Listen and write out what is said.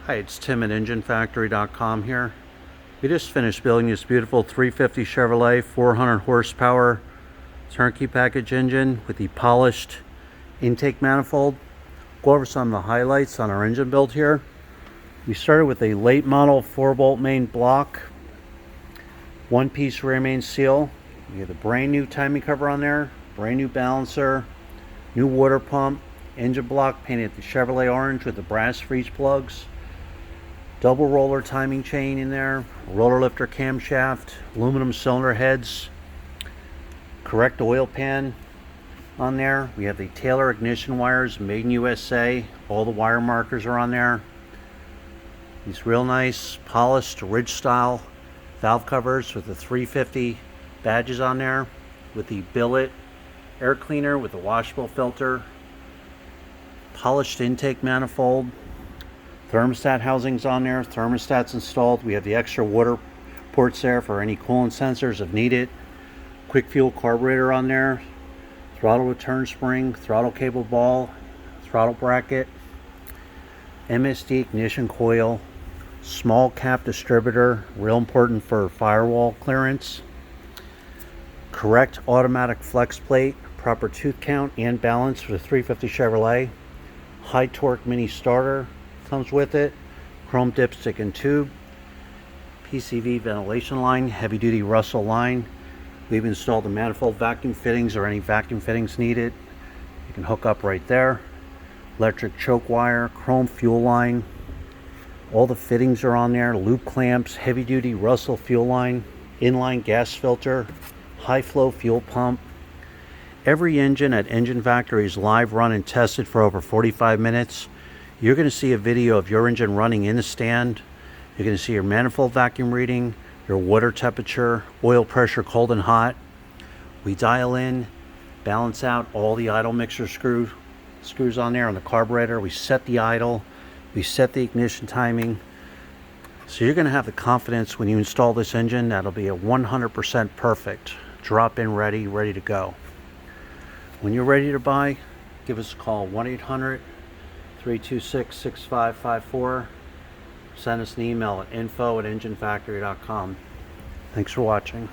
Hi, it's Tim at enginefactory.com here. We just finished building this beautiful 350 Chevrolet 400 horsepower turnkey package engine with the polished intake manifold. Go over some of the highlights on our engine build here. We started with a late model 4-bolt main block, one-piece rear main seal. We have the brand new timing cover on there, brand new balancer, new water pump, engine block painted the Chevrolet orange with the brass freeze plugs. Double roller timing chain in there, roller lifter camshaft, aluminum cylinder heads, correct oil pan on there. We have the Taylor ignition wires, made in USA. All the wire markers are on there. These real nice polished ridge style valve covers with the 350 badges on there, with the billet air cleaner with the washable filter, polished intake manifold. Thermostat housings on there, thermostats installed. We have the extra water ports there for any coolant sensors if needed. Quick fuel carburetor on there, throttle return spring, throttle cable ball, throttle bracket, MSD ignition coil, small cap distributor, real important for firewall clearance. Correct automatic flex plate, proper tooth count and balance for the 350 Chevrolet. High torque mini starter comes with it, chrome dipstick and tube, PCV ventilation line, heavy duty Russell line. We've installed the manifold vacuum fittings or any vacuum fittings needed. You can hook up right there. Electric choke wire, chrome fuel line. All the fittings are on there, loop clamps, heavy duty Russell fuel line, inline gas filter, high flow fuel pump. Every engine at Engine Factory is live run and tested for over 45 minutes. You're going to see a video of your engine running in the stand. You're going to see your manifold vacuum reading, your water temperature, oil pressure, cold and hot. We dial in, balance out all the idle mixer screws on there on the carburetor. We set the idle, we set the ignition timing. So you're going to have the confidence when you install this engine that'll be a 100% perfect, drop-in ready to go. When you're ready to buy, give us a call, 1-800-326-6554. Send us an email at info@enginefactory.com. Thanks for watching.